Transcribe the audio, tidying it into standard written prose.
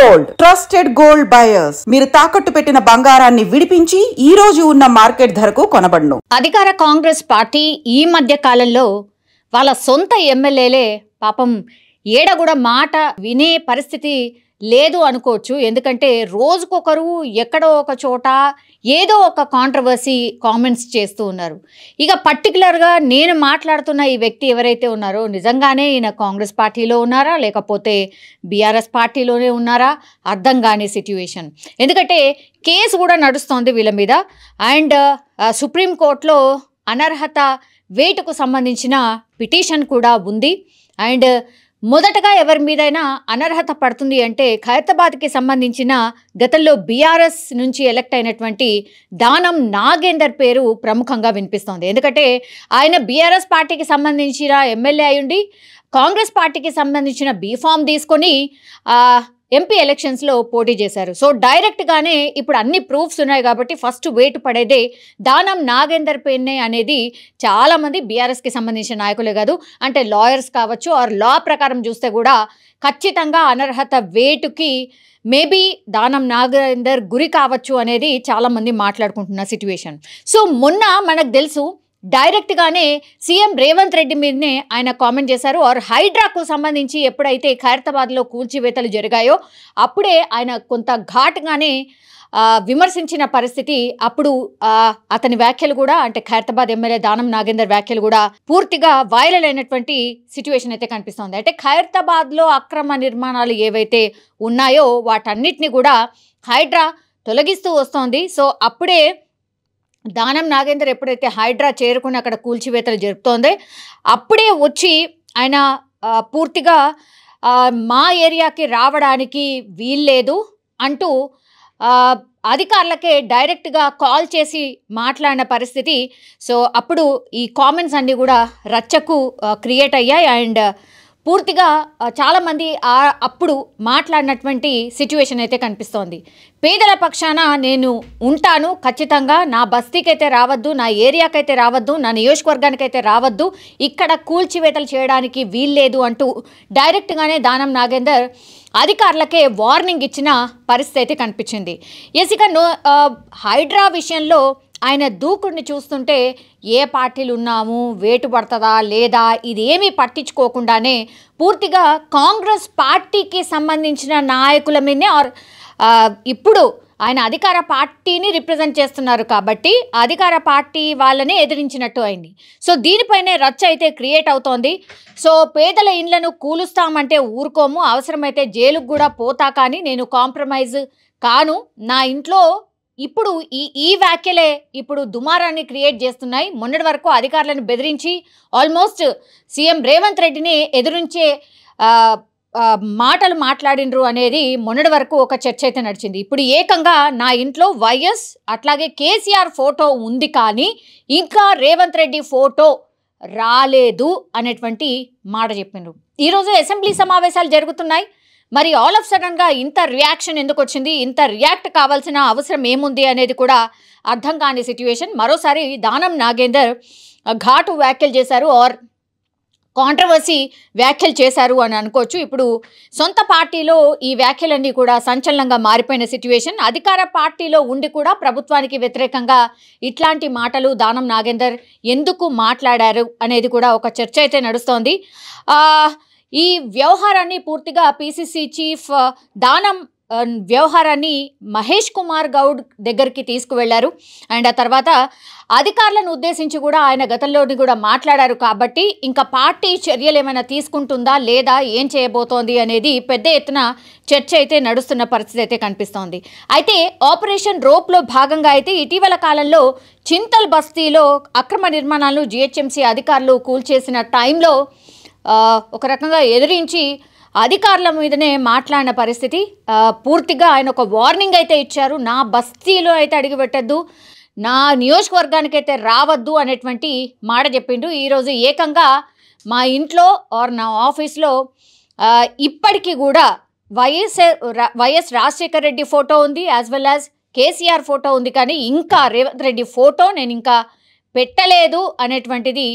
Gold, trusted gold buyers. మీరు తాకట్టు పెట్టిన బంగారాన్ని విడిపించి ఈ రోజు ఉన్న మార్కెట్ ధరకు కొనబడును. అధికార కాంగ్రెస్ పార్టీ ఈ మధ్య కాలంలో వాళ్ళ సొంత ఎమ్మెల్యేలే పాపం ఏడ కూడా మాట వినే పరిస్థితి లేదు అనుకోవచ్చు. ఎందుకంటే రోజుకొకరు ఎక్కడో ఒక చోట ఏదో ఒక కాంట్రవర్సీ కామెంట్స్ చేస్తూ ఉన్నారు. ఇక పర్టికులర్గా నేను మాట్లాడుతున్న ఈ వ్యక్తి ఎవరైతే ఉన్నారో నిజంగానే ఈయన కాంగ్రెస్ పార్టీలో ఉన్నారా లేకపోతే బీఆర్ఎస్ పార్టీలోనే ఉన్నారా అర్థం కాని సిట్యుయేషన్. ఎందుకంటే కేసు కూడా నడుస్తోంది వీళ్ళ మీద. అండ్ సుప్రీంకోర్టులో అనర్హత వేటుకు సంబంధించిన పిటిషన్ కూడా ఉంది. అండ్ మొదటగా ఎవరి మీదైనా అనర్హత పడుతుంది అంటే ఖైరతాబాద్కి సంబంధించిన గతంలో బీఆర్ఎస్ నుంచి ఎలక్ట్ అయినటువంటి దానం నాగేందర్ పేరు ప్రముఖంగా వినిపిస్తోంది. ఎందుకంటే ఆయన బీఆర్ఎస్ పార్టీకి సంబంధించిన ఎమ్మెల్యే అయ్యుండి కాంగ్రెస్ పార్టీకి సంబంధించిన బీఫామ్ తీసుకొని ఎంపీ ఎలక్షన్స్లో పోటీ చేశారు. సో డైరెక్ట్గానే ఇప్పుడు అన్ని ప్రూఫ్స్ ఉన్నాయి కాబట్టి ఫస్ట్ వేటు పడేదే దానం నాగేందర్ పేరునే అనేది చాలామంది బీఆర్ఎస్కి సంబంధించిన నాయకులే కాదు, అంటే లాయర్స్ కావచ్చు ఆర్ లా ప్రకారం చూస్తే కూడా ఖచ్చితంగా అనర్హత వేటుకి మేబీ దానం నాగేందర్ గురి కావచ్చు అనేది చాలామంది మాట్లాడుకుంటున్న సిట్యుయేషన్. సో మొన్న మనకు తెలుసు డైరెక్ట్గానే సీఎం రేవంత్ రెడ్డి మీదనే ఆయన కామెంట్ చేశారు. ఆర్ హైడ్రాకు సంబంధించి ఎప్పుడైతే ఖైరతాబాద్లో కూల్చివేతలు జరిగాయో అప్పుడే ఆయన కొంత ఘాటుగానే విమర్శించిన పరిస్థితి. అప్పుడు అతని వ్యాఖ్యలు కూడా అంటే ఖైరతాబాద్ ఎమ్మెల్యే దానం నాగేందర్ వ్యాఖ్యలు కూడా పూర్తిగా వైరల్ అయినటువంటి సిట్యుయేషన్ అయితే కనిపిస్తోంది. అంటే ఖైరతాబాద్లో అక్రమ నిర్మాణాలు ఏవైతే ఉన్నాయో వాటన్నిటిని కూడా హైడ్రా తొలగిస్తూ వస్తోంది. సో అప్పుడే దానం నాగేందర్ ఎప్పుడైతే హైడ్రా చేరుకుని అక్కడ కూల్చివేతలు జరుపుతోంది అప్పుడే వచ్చి ఆయన పూర్తిగా మా ఏరియాకి రావడానికి వీల్లేదు అంటూ అధికారులకే డైరెక్ట్గా కాల్ చేసి మాట్లాడిన పరిస్థితి. సో అప్పుడు ఈ కామెంట్స్ అన్నీ కూడా రచ్చకు క్రియేట్ అయ్యాయి. అండ్ పూర్తిగా చాలామంది అప్పుడు మాట్లాడినటువంటి సిట్యుయేషన్ అయితే కనిపిస్తోంది. పేదల పక్షాన నేను ఉంటాను, ఖచ్చితంగా నా బస్తీకైతే రావద్దు, నా ఏరియాకైతే రావద్దు, నా నియోజకవర్గానికైతే రావద్దు, ఇక్కడ కూల్చివేతలు చేయడానికి వీల్లేదు అంటూ డైరెక్ట్గానే దానం నాగేందర్ అధికారులకే వార్నింగ్ ఇచ్చిన పరిస్థితి అయితే కనిపించింది. ఇక హైడ్రా విషయంలో ఆయన దూకుడిని చూస్తుంటే ఏ పార్టీలు ఉన్నాము, వేటు పడుతుందా లేదా ఇదేమీ పట్టించుకోకుండానే పూర్తిగా కాంగ్రెస్ పార్టీకి సంబంధించిన నాయకుల మీదనే ఇప్పుడు ఆయన అధికార పార్టీని రిప్రజెంట్ చేస్తున్నారు కాబట్టి అధికార పార్టీ వాళ్ళనే ఎదిరించినట్టు అయింది. సో దీనిపైనే రచ్చ అయితే క్రియేట్ అవుతోంది. సో పేదల ఇండ్లను కూలుస్తామంటే ఊరుకోము, అవసరమైతే జైలుకు కూడా పోతా, కానీ నేను కాంప్రమైజ్ కాను. నా ఇంట్లో ఇప్పుడు ఈ వ్యాఖ్యలే ఇప్పుడు దుమారాన్ని క్రియేట్ చేస్తున్నాయి. మొన్నటి వరకు అధికారులను బెదిరించి ఆల్మోస్ట్ సీఎం రేవంత్ రెడ్డిని ఎదురించే మాటలు మాట్లాడినరు అనేది మొన్నటి వరకు ఒక చర్చ అయితే నడిచింది. ఇప్పుడు ఏకంగా నా ఇంట్లో వైఎస్ అట్లాగే కేసీఆర్ ఫోటో ఉంది కానీ ఇంకా రేవంత్ రెడ్డి ఫోటో రాలేదు అనేటువంటి మాట చెప్పిండ్రు. ఈరోజు అసెంబ్లీ సమావేశాలు జరుగుతున్నాయి. మరి ఆల్ ఆఫ్ సడన్గా ఇంత రియాక్షన్ ఎందుకు వచ్చింది, ఇంత రియాక్ట్ కావాల్సిన అవసరం ఏముంది అనేది కూడా అర్థం కాని సిట్యుయేషన్. మరోసారి దానం నాగేందర్ ఘాటు వ్యాఖ్యలు చేశారు ఆర్ కాంట్రవర్సీ వ్యాఖ్యలు చేశారు అని అనుకోవచ్చు. ఇప్పుడు సొంత పార్టీలో ఈ వ్యాఖ్యలన్నీ కూడా సంచలనంగా మారిపోయిన సిట్యుయేషన్. అధికార పార్టీలో ఉండి కూడా ప్రభుత్వానికి వ్యతిరేకంగా ఇట్లాంటి మాటలు దానం నాగేందర్ ఎందుకు మాట్లాడారు అనేది కూడా ఒక చర్చ అయితే నడుస్తోంది. ఈ వ్యవహారాన్ని పూర్తిగా పిసిసి చీఫ్ దానం వ్యవహారాన్ని మహేష్ కుమార్ గౌడ్ దగ్గరికి తీసుకువెళ్లారు. అండ్ ఆ తర్వాత అధికారులను ఉద్దేశించి కూడా ఆయన గతంలోని కూడా మాట్లాడారు. కాబట్టి ఇంకా పార్టీ చర్యలు ఏమైనా తీసుకుంటుందా లేదా ఏం చేయబోతోంది అనేది పెద్ద ఎత్తున చర్చ అయితే నడుస్తున్న పరిస్థితి అయితే కనిపిస్తోంది. అయితే ఆపరేషన్ రోప్లో భాగంగా అయితే ఇటీవల కాలంలో చింతల్ బస్తీలో అక్రమ నిర్మాణాలను జిహెచ్ఎంసీ అధికారులు కూల్చేసిన టైంలో ఒక రకంగా ఎదిరించి అధికారుల మీదనే మాట్లాడిన పరిస్థితి. పూర్తిగా ఆయన ఒక వార్నింగ్ అయితే ఇచ్చారు. నా బస్తీలో అయితే అడుగుపెట్టద్దు, నా నియోజకవర్గానికైతే రావద్దు అనేటువంటి మాట చెప్పిండు. ఈరోజు ఏకంగా మా ఇంట్లో ఆర్ నా ఆఫీస్లో ఇప్పటికీ కూడా వైఎస్ రాజశేఖర రెడ్డి ఫోటో ఉంది, as well as KCR photo ఉంది, కానీ ఇంకా రేవంత్ రెడ్డి ఫోటో నేను ఇంకా పెట్టలేదు అనేటువంటిది